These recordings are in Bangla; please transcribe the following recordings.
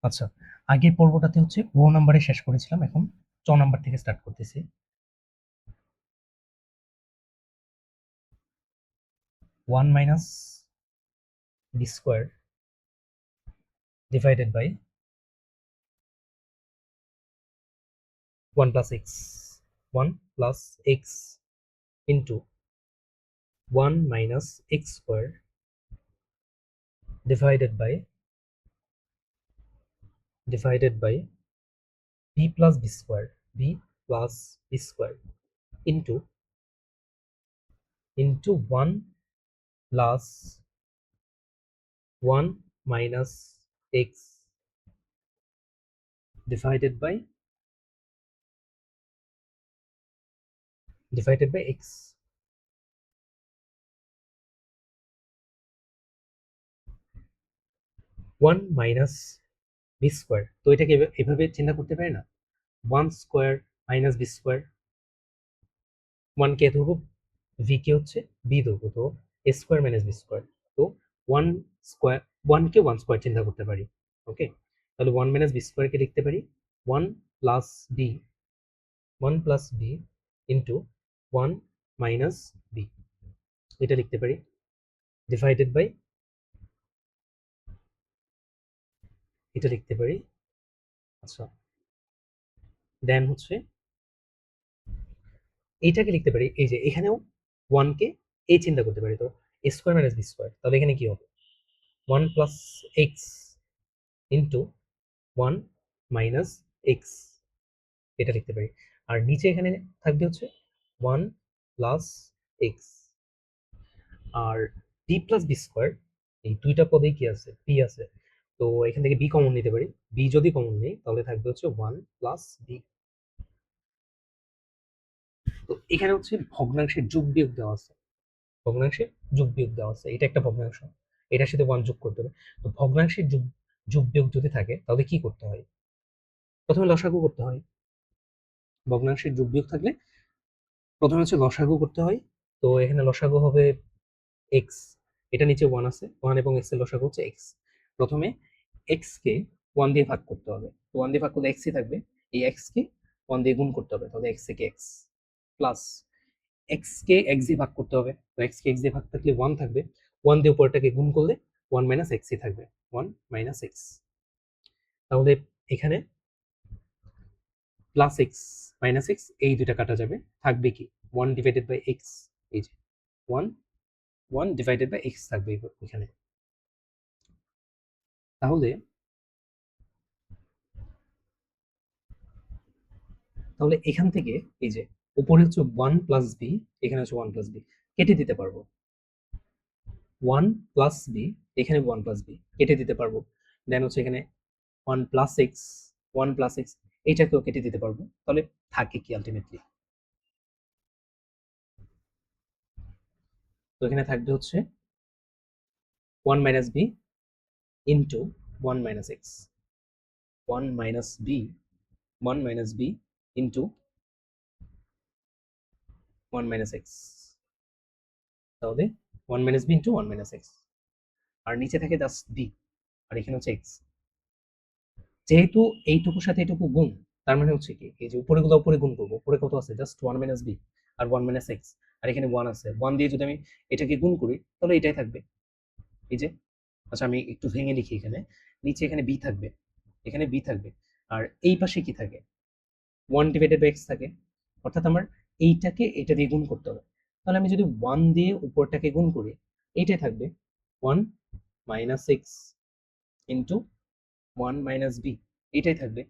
আচ্ছা, আগের পর্বটাতে হচ্ছে ও নাম্বারে শেষ করেছিলাম, এখন চ নাম্বার থেকে স্টার্ট করতেছি। 1 minus b square divided by 1 plus x, 1 plus x into 1 minus x square divided by b plus b square into 1 plus 1 minus x divided by x. 1 minus b square, তো এটাকে এভাবে চিন্তা করতে পারি না, 1 স্কোয়ার মাইনাস বি স্কোয়ার। 1 কে ধরবো, ভি কে হচ্ছে বি ধরবো, তো a square minus b square. তো 1 স্কোয়ার, 1 কে 1 স্কোয়ার চিন্তা করতে পারি। ওকে, তাহলে 1 মাইনাস বি স্কোয়ারকে লিখতে পারি 1 plus b, 1 plus b into 1 minus b, এটা লিখতে পারি ডিভাইডেড বাই, এটা লিখতে পারি। আচ্ছা, দেন হচ্ছে এইটাকে লিখতে পারি, এই যে এখানেও 1 কে এ চিন্তা করতে পারি, তো a square minus b square, তাহলে এখানে কি হবে 1 plus x into 1 minus x, এটা লিখতে পারি। আর নিচে এখানে থাকবে হচ্ছে 1 প্লাস এক্স। আর বি প্লাস বি স্কোয়ার, এই দুইটা পদেই কি আছে, বি আছে, তো এখান থেকে বি কমন নিতে পারি। বি যদি কমন নেই তাহলে থাকবে হচ্ছে 1 প্লাস বি। তো এখানে হচ্ছে ভগ্নাংশের যোগ বিয়োগ দেওয়া আছে, ভগ্নাংশের যোগ বিয়োগ দেওয়া আছে, এটা একটা ভগ্নাংশ, এটার সাথে 1 যোগ করতে হবে। তো ভগ্নাংশের যোগ যোগ বিয়োগ যদি থাকে তাহলে কি করতে হয়, প্রথমে লসাগু করতে হয়। ভগ্নাংশের যোগ বিয়োগ থাকলে প্রথমে হচ্ছে লসাগু করতে হয়। তো এখানে লসাগু হবে এক্স, এটা নিচে 1 আছে, 1 এবং এক্স এর লসাগু হচ্ছে এক্স। প্রথমে এক্স কে 1 দিয়ে ভাগ করতে হবে, তো 1 দিয়ে ভাগ করলে এক্সই থাকবে, এই এক্স কে 1 দিয়ে গুণ করতে হবে, তাহলে এক্স থেকে এক্স প্লাস এক্স কে এক্স দিয়ে ভাগ করতে হবে, তো এক্স কে এক্স দিয়ে ভাগ থাকলে 1 থাকবে, 1 দিয়ে উপরটাকে গুণ করলে 1 মাইনাস এক্সই থাকবে, 1 মাইনাস এক্স। তাহলে এখানে প্লাস এক্স মাইনাস এক্স এই দুইটা কাটা যাবে, থাকবে কি 1 ডিভাইডেড বাই এক্স, এই যে 1 1 ডিভাইডেড বাই এক্স থাকবে এখানে। তাহলে তাহলে এখান থেকে এই যে উপরে হচ্ছে 1 প্লাস বি, এখানে হচ্ছে 1 প্লাস বি, কেটে দিতে পারবো। 1 প্লাস বি, এখানে 1 প্লাস বি কেটে দিতে পারবো। দেন হচ্ছে এখানে 1 প্লাস এক্স, 1 প্লাস এক্স এইটাকেও কেটে দিতে পারবো। তাহলে থাকে কি আলটিমেটলি, তো এখানে থাকবে হচ্ছে 1 minus b into 1 minus x, 1 minus b, 1 minus b into 1 minus x, তাহলে 1 minus b into 1 minus x. আর নিচে থাকে জাস্ট বি, আর এখানে হচ্ছে এক্স। যেহেতু এইটুকুর সাথে এইটুকু গুণ, তার মানে হচ্ছে কি এই যে উপরে গুলো উপরে গুণ করবো, উপরে কত আছে জাস্ট 1 মাইনাস বি আর 1 মাইনাস এক্স, আর এখানে 1 আছে, 1 দিয়ে যদি আমি এটাকে গুণ করি তাহলে এটাই থাকবে, এই যে। আচ্ছা, আমি একটু ভেঙে লিখি, এখানে নিচে এখানে বি থাকবে, এখানে বি থাকবে, আর এই পাশে কি থাকে 1 ডিভাইডেড বাই এক্স থাকে, অর্থাৎ আমার এইটাকে এটা দিয়ে গুণ করতে হবে। তাহলে আমি যদি 1 দিয়ে উপরটাকে গুণ করি, এইটাই থাকবে 1 minus x into 1 minus b, এইটাই থাকবে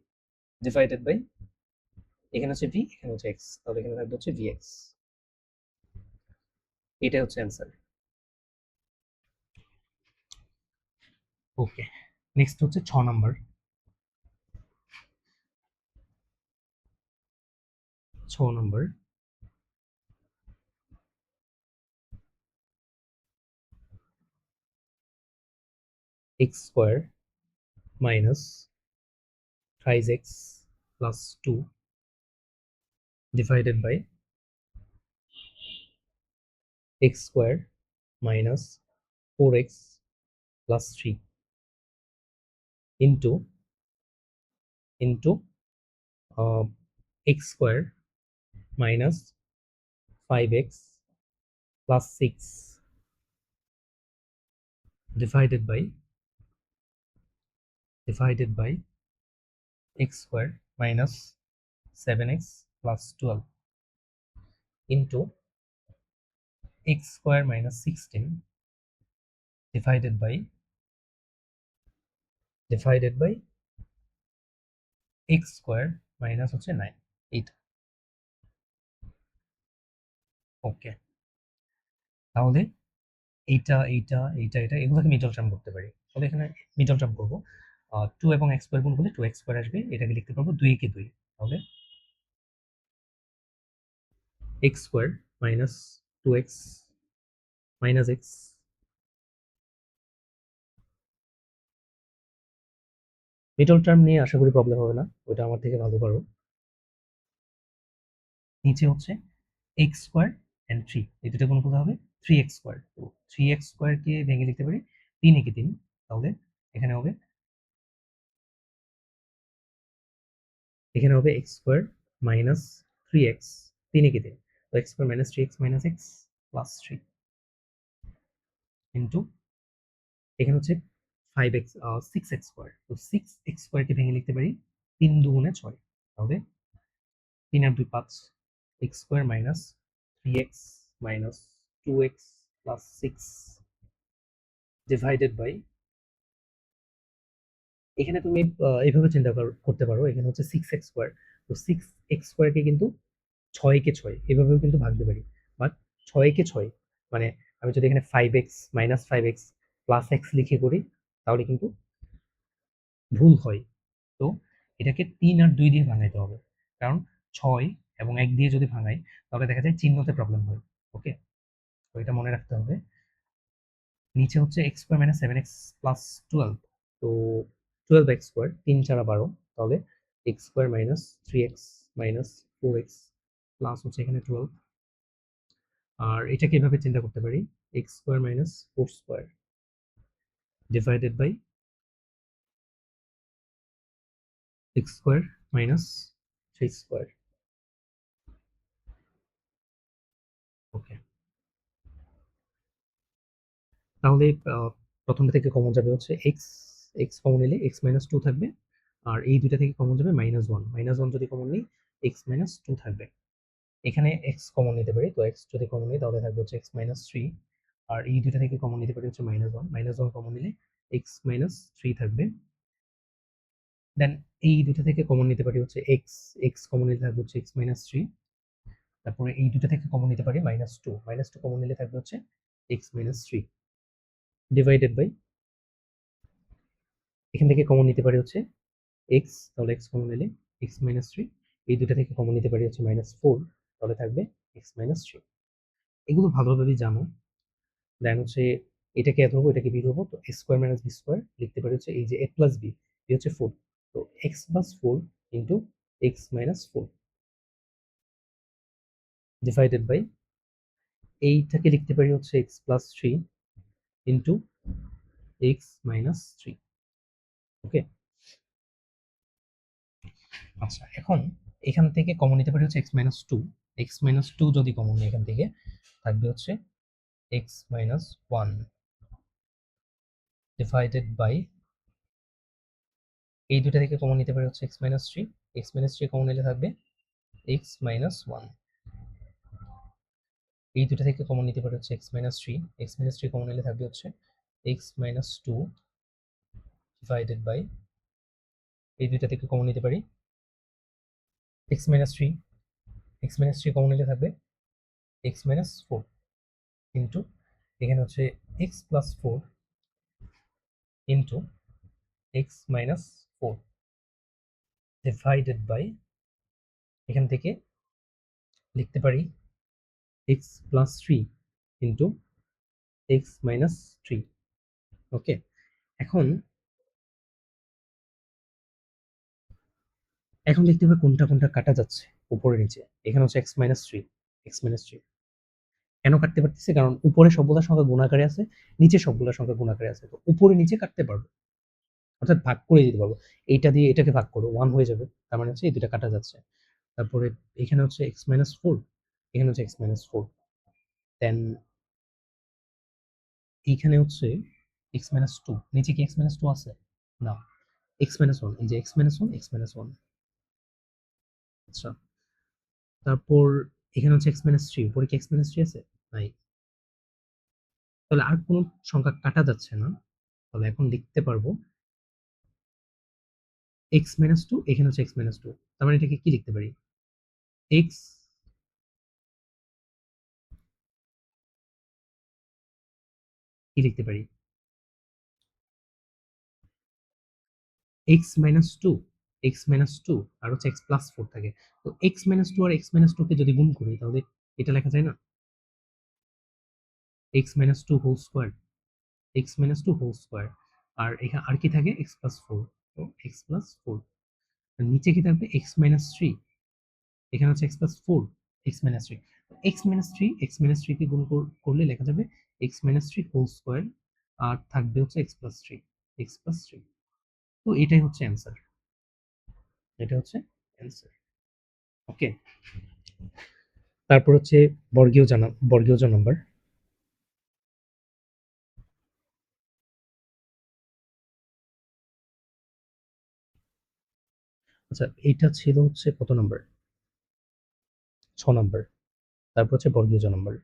ডিভাইডেড বাই, এখানে হচ্ছে ভি, এখানে হচ্ছে এক্স, তাহলে এখানে থাকবে হচ্ছে ভি এক্স। এটাই হচ্ছে অ্যান্সার। ওকে, নেক্সট হচ্ছে 6 number. 6 number, x square minus 5x plus 2 divided by x square minus 4x plus 3 into into x square minus 5x plus 6 divided by x square minus 7x plus 12 into x square minus 16 divided by x square minus হচ্ছে 9 এইটা। ওকে, তাহলে এইটা এইটা এইটা এটা এগুলোকে মিডল টার্ম করতে পারি। তাহলে এখানে মিডল টার্ম করবো, 2 এবং x স্কয়ার গুণ করলে 2x স্কয়ার আসবে, এটাকে লিখতে পারবো 2 কে 2, তাহলে x square minus 2x minus x middle term নিয়ে আশা করি প্রবলেম হবে না, ওটা আমার থেকে ভালো পারো। নিচে হচ্ছে x স্কয়ার এন্ড 3, এই দুটো গুণ করতে হবে 3x স্কয়ার। তো 3x স্কয়ার কে ভেঙে লিখতে পারি 3 একে 3, তাহলে এখানে হবে x স্কয়ার মাইনাস 3x 3 একে 3, তো x square minus 3x minus x plus 3 into এখানে হচ্ছে 5x 6x স্কয়ার। তো 6x স্কয়ার কে ভেঙে লিখতে পারি 3 দুগুণে 6, তাহলে 3 আর 2 5, x square minus 3x minus 2x plus 6 divided by, এখানে তুমি এইভাবে চিন্তা করতে পারো, এখানে হচ্ছে 6x স্কয়ার, তো 6x স্কয়ারকে কিন্তু 6 কে 6 এভাবেও কিন্তু ভাঙতে পারি, বাট 6 কে 6 মানে আমি যদি এখানে 5x minus 5x plus x লিখে করি তাহলে কিন্তু ভুল হয়। তো এটাকে 3 আর 2 দিয়ে ভাঙাইতে হবে, কারণ 6 এবং 1 দিয়ে যদি ভাঙাই তাহলে দেখা যায় চিহ্নতে প্রবলেম হয়। ওকে, তো এটা মনে রাখতে হবে। নিচে হচ্ছে x square minus 7x plus 12, তো 12x স্কয়ার 3 4 12, তাহলে x square minus 3x minus 4x plus হচ্ছে এখানে 12, আর এটাকে এভাবে চিন্তা করতে পারি x square minus 4 square divided by x square minus 3 square. Okay, তাহলে প্রথমটা থেকে কমন যাবে হচ্ছে x, x কমন নিলে x মাইনাস 2 থাকবে, আর এই দুইটা থেকে কমন যাবে -1 যদি কমন নিই x মাইনাস 2 থাকবে। এখানে x কমন নিতে পারি, তো x যদি কমন নিই তাহলে থাকবে হচ্ছে x মাইনাস 3, আর এই দুইটা থেকে কমন নিতে পারি হচ্ছে -1 কমন নিলে x মাইনাস 3 থাকবে। দেন এই দুইটা থেকে কমন নিতে পারি হচ্ছে x কমন নিলে থাকবে হচ্ছে x মাইনাস 3, তারপরে এই দুইটা থেকে কমন নিতে পারি -2 কমন নিলে থাকবে হচ্ছে x মাইনাস 3 ডিভাইডেড বাই, এখান থেকে কমন নিতে পারি হচ্ছে x, তাহলে x কমন নিলে x মাইনাস 3, এই দুইটা থেকে কমন নিতে পারি হচ্ছে -4, তাহলে থাকবে x মাইনাস 3। এগুলো ভালোভাবেই জানো। দেন হচ্ছে এটাকে এ ধরবো, এটাকে বি ধরবো, তো a square minus b square লিখতে পারি হচ্ছে এই যে এ প্লাস বি, বি হচ্ছে 4, তো x plus 4 into x minus 4 divided by, এইটাকে লিখতে পারি হচ্ছে x plus 3 into x minus 3। Okay, আচ্ছা এখন এখান থেকে কমন নিতে পারি হচ্ছে এক্স মাইনাস 2 যদি কমন নিই এখান থেকে থাকবে হচ্ছে এক্স মাইনাস 1 ডিভাইডেড বাই, এই দুটা থেকে কমন নিতে পারি হচ্ছে এক্স মাইনাস 3 কমন নিলে থাকবে এক্স মাইনাস 1, এই দুটা থেকে কমন নিতে পারি হচ্ছে এক্স মাইনাস 3 কমন নিলে থাকবে হচ্ছে এক্স মাইনাস 2 ডিভাইডেড বাই, এই দুইটা থেকে কমন নিতে পারি এক্স মাইনাস 3 কমন নিলে থাকবে এক্স মাইনাস 4 ইন্টু এখানে হচ্ছে x plus 4 into x minus 4 divided by, এখান থেকে লিখতে পারি x plus 3 into x minus 3। Okay, এখন দেখতে হবে কোনটা কোনটা কাটা যাচ্ছে উপরে নিচে। এখানে হচ্ছে এক্স মাইনাস 3 কেন কাটতে পারতেছি, কারণ উপরে সবগুলা সংখ্যা গুণাকারে আছে, নিচে সবগুলা সংখ্যা গুণাকারে আছে, তো উপরে নিচে কাটতে পারবো। অর্থাৎ ভাগ করে দিতে পারবো। এইটা দিয়ে এটাকে ভাগ করো, 1 হয়ে যাবে। তার মানে হচ্ছে এই দুইটা কাটা যাচ্ছে। তারপরে এখানে হচ্ছে x মাইনাস 4, এখানে হচ্ছে x মাইনাস 4। দেন এইখানে হচ্ছে x মাইনাস 2, নিচে কি x মাইনাস 2 আছে? না, x মাইনাস 1, এই যে x মাইনাস 1, x মাইনাস 1। আচ্ছা, তারপর এখানে হচ্ছে x মাইনাস 3, উপরে কি x মাইনাস 3 আছে? নাই। তাহলে আর কোনো সংখ্যা কাটা যাচ্ছে না। তাহলে এখন লিখতে পারবো x মাইনাস 2, এখানে হচ্ছে x মাইনাস 2। তার মানে এটাকে কি লিখতে পারি? x কি লিখতে পারি? x মাইনাস 2, x মাইনাস 2 আর হচ্ছে x প্লাস 4 থাকে। তো x মাইনাস 2 আর x মাইনাস 2 কে যদি গুণ করি তাহলে এটা লেখা যায় না? x minus 2 whole square, x minus 2 whole square. আর এখানে আর কি থাকে? x plus 4। তো x প্লাস 4। আর নিচে কি থাকবে? x মাইনাস 3, এখানে হচ্ছে x plus 4, x minus 3। x minus 3, x minus 3 কে গুণ করলে লেখা যাবে x মাইনাস 3 হোল স্কয়ার, আর থাকবে হচ্ছে x প্লাস 3, x প্লাস 3। তো এটাই হচ্ছে অ্যান্সার, এটা হচ্ছে অ্যান্সার। ওকে, তারপর হচ্ছে বর্গীয় জ নাম্বার। আচ্ছা, এইটা ছিল হচ্ছে কত নাম্বার? 6 নাম্বার। তারপর হচ্ছে বর্গীয় জ নাম্বার।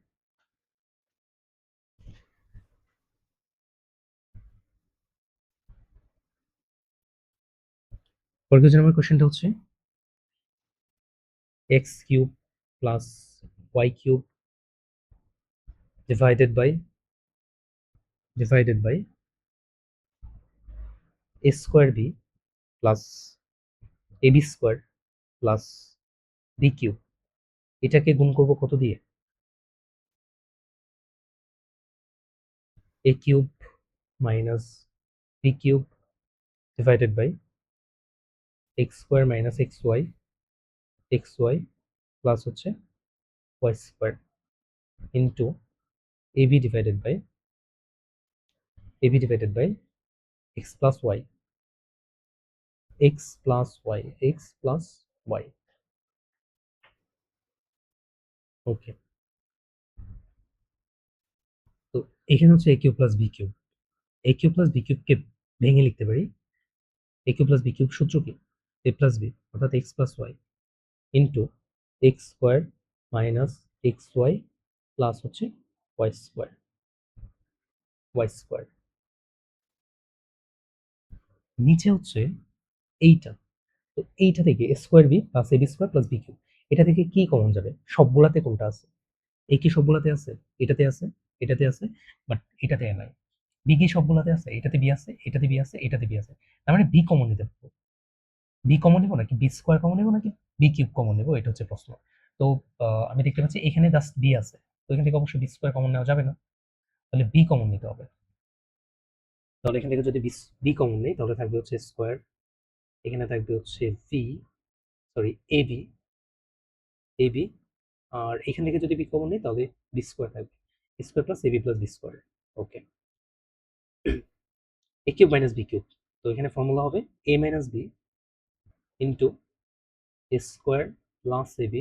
বর্গীয় জ নাম্বার কোশ্চেনটা হচ্ছে x cube plus y cube divided by a square b plus ab square plus b cube, এটাকে গুণ করব কত দিয়ে? a cube minus b cube divided by x square minus xy plus হচ্ছে y square into ab divided by x plus y, x plus y, x plus y। Okay, তো এখানে হচ্ছে a cube plus b cube, a cube plus b কিউবকে ভেঙে লিখতে পারি। a cube plus b cube সূত্র কি? a প্লাস b, অর্থাৎ x plus y into x square minus xy plus হচ্ছে y স্কোয়ার, নিচে হচ্ছে এইটা। তো এইটা থেকে a square b plus ab square plus b cube, এটা থেকে কি কমন যাবে? সবগুলাতে কোনটা আছে? a কি সবগুলাতে আছে? এটাতে আছে, এটাতে আছে, বাট এটাতে নাই। b কি সবগুলাতে আছে? এটাতে b আছে, এটাতে b আছে, এটাতে b আছে। তার মানে b কমন নিতে পারবো। b কমন নেবো নাকি b স্কোয়ার কমন নেবো নাকি b কিউব কমন নেবো, এটা হচ্ছে প্রশ্ন। তো আমি দেখতে পাচ্ছি এখানে জাস্ট b আছে, তো এখান থেকে অবশ্যই b স্কোয়ার কমন নেওয়া যাবে না, তাহলে b কমন নিতে হবে। তাহলে এখান থেকে যদি b কমন নেই তাহলে থাকবে হচ্ছে স্কোয়ার, এখানে থাকবে হচ্ছে ab, আর এখান থেকে যদি b কমন নেই তাহলে b স্কোয়ার থাকবে, square plus ab plus b square. Okay, a cube minus b cube, তো এখানে ফর্মুলা হবে a minus b into a square plus ab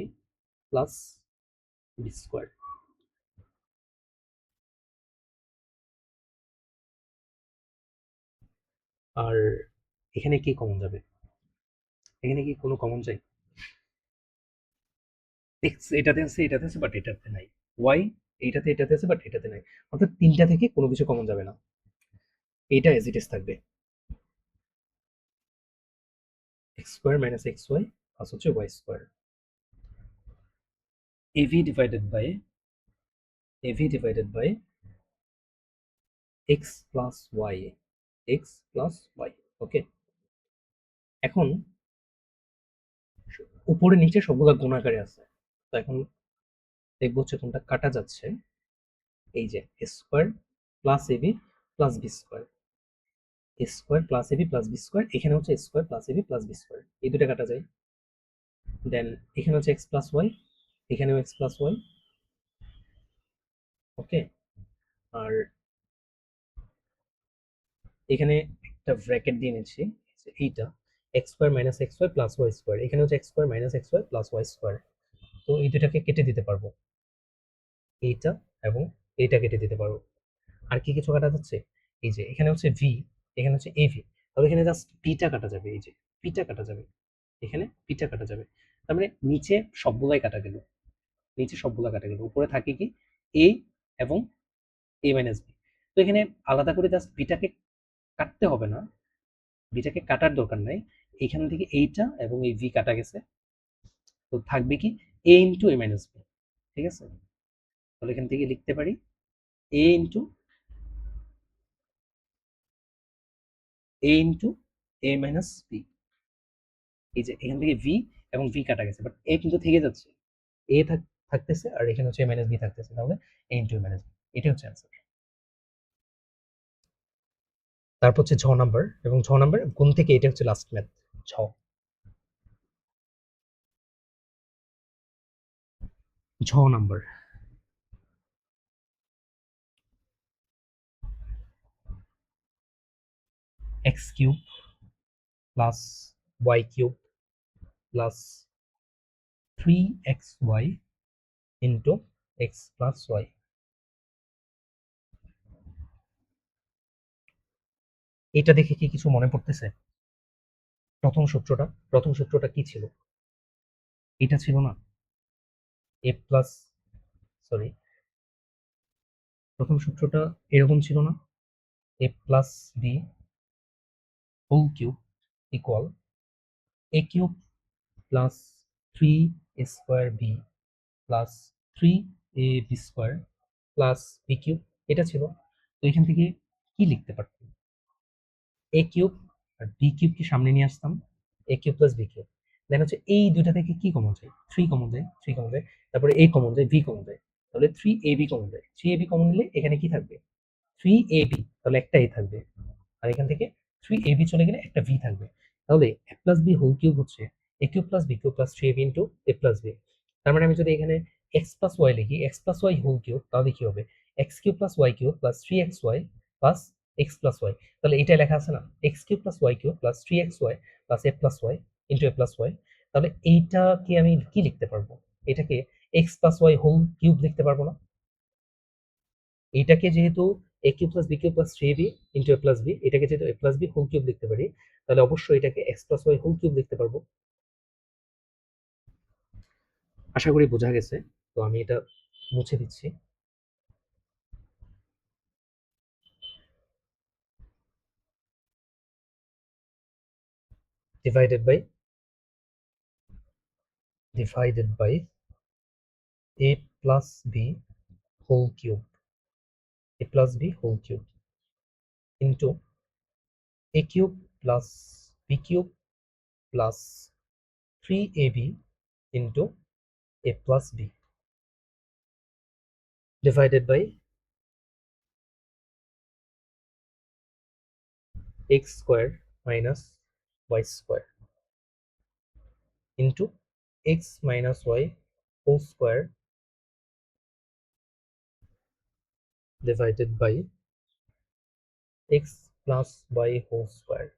plus b square. আর এখানে কি কমন যাবে? এখানে কি কোনো কমন যায়? এক্স এটাতে আছে, এটাতে আছে, বাট এটাতে নাই। ওয়াই এটাতে আছে, বাট এটাতে নাই। অর্থাৎ তিনটা থেকে কোনো কিছু কমন যাবে না, এইটা এজ ইট ইজ থাকবে। X square minus x y plus হচ্ছে ওয়াই স্কোয়ার, এভি divided by x plus y, okay. এখন উপরে নিচে সবগুলো গুণাকারে আছে, তো এখন দেখবো হচ্ছে কোনটা কাটা যাচ্ছে। এই যে square plus a b plus b square, square plus a b plus b square, এখানে হচ্ছে square plus a b plus b square, এই দুটো কাটা যায়। দেন এখানে হচ্ছে এক্স প্লাস ওয়াই, এখানেও এক্স প্লাস ওয়াই। ওকে, আর এখানে একটা ব্র্যাকেট দিয়ে নিচ্ছি, এইটা x square minus x y plus y square, এখানে হচ্ছে x square minus x y plus y square. তো এই দুটাকে কেটে দিতে পারবো, এইটা এবং এইটা কেটে দিতে পারবো। আর কি কিছু কাটা যাচ্ছে? এই যে এখানে হচ্ছে ভি, এখানে হচ্ছে এভি, তাহলে এখানে জাস্ট পিটা কাটা যাবে, এই যে পিটা কাটা যাবে, এখানে পিটা কাটা যাবে। তার মানে নিচে সবগুলাই কাটা গেল, নিচে সবগুলা কাটা গেল, উপরে থাকে কি এ এবং এ মাইনাস বি। তো এখানে আলাদা করে জাস্ট বিটাকে কাটতে হবে না, বিটাকে কাটার দরকার নাই, এখান থেকে এইটা এবং এই ভি কাটা গেছে, তো থাকবে কি এ ইন্টু এ মাইনাস বি। ঠিক আছে, তাহলে এখান থেকে লিখতে পারি এ ইন্টু এ মাইনাস বি। এই যে এখান থেকে ভি এবং ভি কাটা গেছে, বাট এ কিন্তু থেকে যাচ্ছে, এ থাকতেছে, আর এখানে হচ্ছে এ মাইনাস বি থাকতেছে, তাহলে এ ইন্টু এ মাইনাস বি, এটাই হচ্ছে অ্যান্সার। তারপর হচ্ছে 6 নাম্বার, এবং 6 নাম্বার কোন থেকে এটা হচ্ছে last math 6। 6 number, x cube plus y cube plus 3xy into x plus y. এটা দেখে কি কিছু মনে পড়তেছে? প্রথম সূত্রটা কি ছিল? এটা ছিল না, এ প্লাস, সরি, প্রথম সূত্রটা এরকম ছিল না, a plus b whole cube equal a cube plus 3 square b plus 3ab square plus b cube, এটা ছিল। তো এখান থেকে কি লিখতে পারতাম? এ কিউব আর বি কিউবকে সামনে নিয়ে আসতাম, এ কিউব প্লাস বি কিউব, দেন হচ্ছে এই দুইটা থেকে কি কমন যায়? 3 কমন যায়, 3 কমন যায়, তারপরে এ কমন যায়, বি কমন যায়, তাহলে 3ab কমন যায়, 3ab কমন নিলে এখানে কি থাকবে? 3ab, তাহলে একটা এ থাকবে, আর এখান থেকে 3ab চলে গেলে একটা ভি থাকবে। তাহলে a plus b whole cube হচ্ছে a cube plus b cube plus 3ab into a plus b. তার মানে আমি যদি এখানে এক্স প্লাস ওয়াই লিখি, x plus y whole cube, তাহলে কি হবে? X cube plus y cube plus 3xy plus x plus y. তাহলে এটা লেখা আছে না, x cube plus y cube plus 3xy plus a plus y into a plus y. তাহলে এইটাকে আমি কি লিখতে পারবো? এটাকে x plus y whole cube লিখতে পারবো না? এটাকে যেহেতু a cube plus b cube plus 3ab into a plus b, এটাকে যেহেতু a plus b whole cube লিখতে পারি, তাহলে অবশ্যই এটাকে x plus y whole cube লিখতে পারবো। আশা করি বোঝা গেছে। তো আমি এটা মুছে দিচ্ছি। divided by a plus b whole cube, a plus b whole cube into a cube plus b cube plus 3ab into a plus b divided by x square minus y square into x minus y whole square divided by x plus y whole square.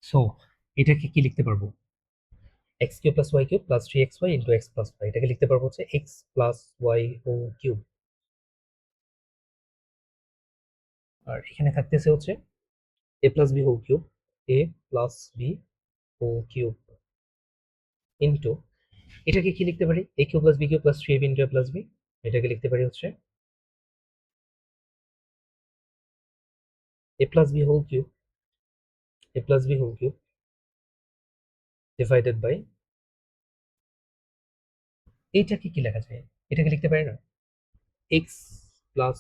So এটাকে কি লিখতে পারবো? x cube plus y cube plus 3xy into x plus y, এটাকে লিখতে পারবো হচ্ছে x plus y whole cube. আর এখানে থাকতেছে হচ্ছে a plus b whole cube, a plus b whole cube into, এটাকে কি লিখতে পারি? a cube plus b cube plus 3ab into a plus b, এটাকে লিখতে পারি হচ্ছে a plus b whole cube, a plus b whole cube divided by, এইটাকে কি লেখা যায়? এটাকে লিখতে পারি না, x plus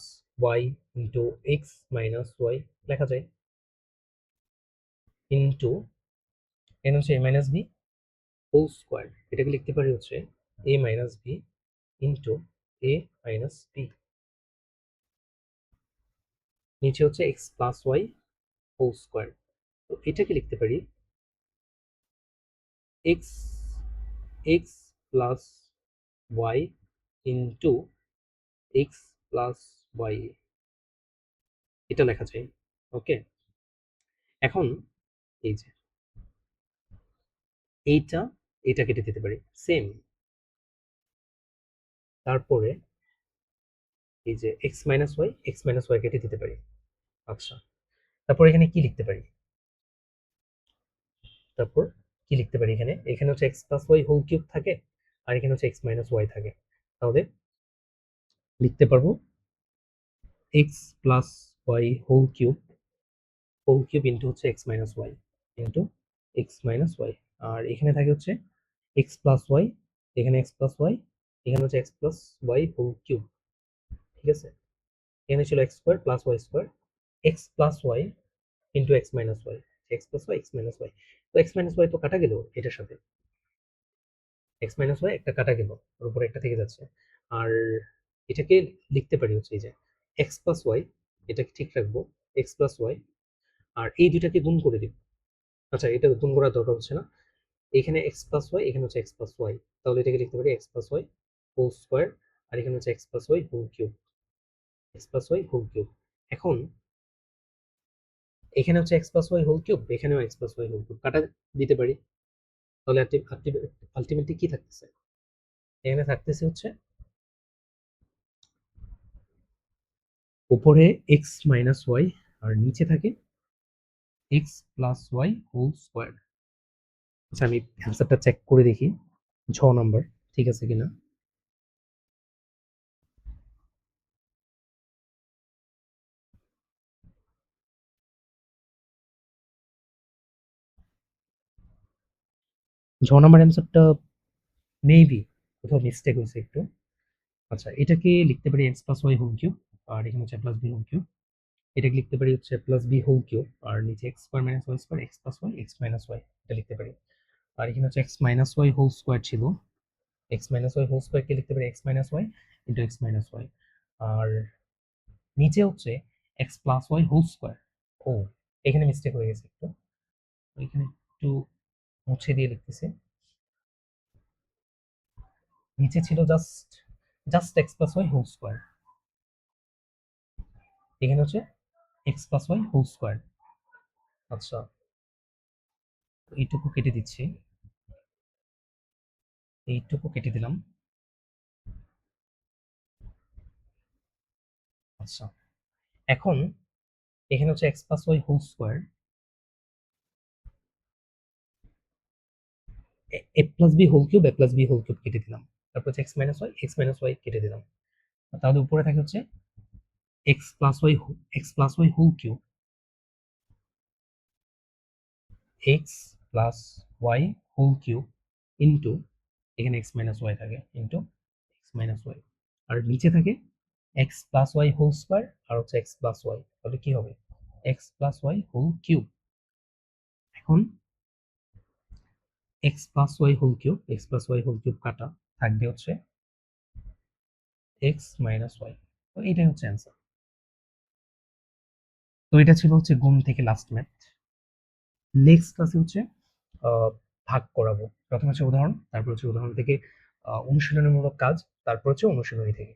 y into x minus y লেখা যায়, ইন্টু এন হচ্ছে a minus b whole square, এটাকে লিখতে পারি হচ্ছে a minus b into a minus b, নিচে হচ্ছে x plus y whole square. তো এটাকে লিখতে পারি x x plus y into x plus y, এটা লেখা যায়। ওকে, এখন এই যে এইটা, এটা কেটে দিতে পারি সেম। তারপরে এই যে এক্স মাইনাস ওয়াই কেটে দিতে পারি। আচ্ছা, তারপর এখানে কি লিখতে পারি? তারপর কি লিখতে পারি? এখানে এখানে হচ্ছে x plus y whole cube থাকে, আর এখানে হচ্ছে এক্স মাইনাস ওয়াই থাকে। তাহলে লিখতে পারবো x plus y whole cube into হচ্ছে x minus y into x minus y. আর এখানে থাকে হচ্ছে এক্স প্লাস ওয়াই, এখানে এক্স প্লাস ওয়াই, এখানে হচ্ছে x plus y whole cube. ঠিক আছে, এখানে ছিল x square plus y square, x plus y into x minus y, x plus y x minus y. তো এক্স মাইনাস ওয়াই তো কাটা গেল এটার সাথে, এক্স মাইনাস ওয়াই একটা কাটা গেল, ওর উপরে একটা থেকে যাচ্ছে। আর এটাকে লিখতে পারি হচ্ছে এই যে এক্স প্লাস ওয়াই, এটাকে ঠিক রাখবো এক্স প্লাস ওয়াই, আর এই দুইটাকে গুণ করে দিব। আচ্ছা, এটা গুণ করার দরকার হচ্ছে না, এখানে এক্স প্লাস ওয়াই, এখানে হচ্ছে এক্স প্লাস ওয়াই, তাহলে এটাকে লিখতে পারি x plus y whole square, আর এখানে হচ্ছে x plus y whole cube, x plus y whole cube. এখন এখানে হচ্ছে x plus y whole cube, এখানেও x plus y whole cube কাটা দিতে পারি। তাহলে আলটিমেটলি কি থাকতেছে? এখানে থাকতেছে হচ্ছে উপরে এক্স মাইনাস ওয়াই, আর নিচে থাকে x plus y whole square. আচ্ছা, আমি অ্যান্সারটা চেক করে দেখি 6 নাম্বার ঠিক আছে কিনা। নাম্বার অ্যান্সারটা মেবি কোথাও মিস্টেক হয়েছে একটু। আচ্ছা, এটাকে লিখতে পারি x plus y whole cube, আর এখানে হচ্ছে প্লাস বি হোল কিউব। এটাকে লিখতে পারি হচ্ছে প্লাস বি হোল কিউব, আর নিচে x square minus y square, x plus y x minus y, এটা লিখতে পারি। আর এখানে হচ্ছে x minus y whole square ছিল, এক্স মাইনাস ওয়াই হোল স্কোয়ারকে লিখতে পারি x minus y into x minus y. আর নিচে হচ্ছে x plus y whole square. ও, এখানে মিস্টেক হয়ে গেছে একটু, এখানে একটু মুছে দিয়ে লিখতেছি। নিচে ছিল just just x plus y whole square, এখানে হচ্ছে x plus y whole square. আচ্ছা, এইটুকু কেটে দিচ্ছি, এইটুকু কেটে দিলাম। আচ্ছা, এখন এখানে হচ্ছে x plus y whole square, a plus b whole cube, a plus b whole cube কেটে দিলাম। তারপর হচ্ছে এক্স মাইনাস ওয়াই কেটে দিলাম। তাহলে উপরে থাকে হচ্ছে x plus y, x plus y whole cube, x plus y whole cube into এখানে এক্স মাইনাস ওয়াই থাকে ইন্টু এক্স মাইনাস ওয়াই। আর নিচে থাকে x plus y whole square, আর হচ্ছে এক্স প্লাস ওয়াই, তাহলে কি হবে x plus y whole cube. এখন x plus y whole cube, x plus y whole cube কাটা, থাকবে হচ্ছে এক্স মাইনাস ওয়াই। তো এটাই হচ্ছে অ্যান্সার। তো এটা ছিল হচ্ছে গুণ থেকে লাস্ট ম্যাথ। নেক্সট ক্লাসে হচ্ছে ভাগ করাবো। প্রথমে হচ্ছে উদাহরণ, তারপর হচ্ছে উদাহরণ থেকে অনুশীলনীমূলক কাজ, তারপর হচ্ছে অনুশীলনী থেকে।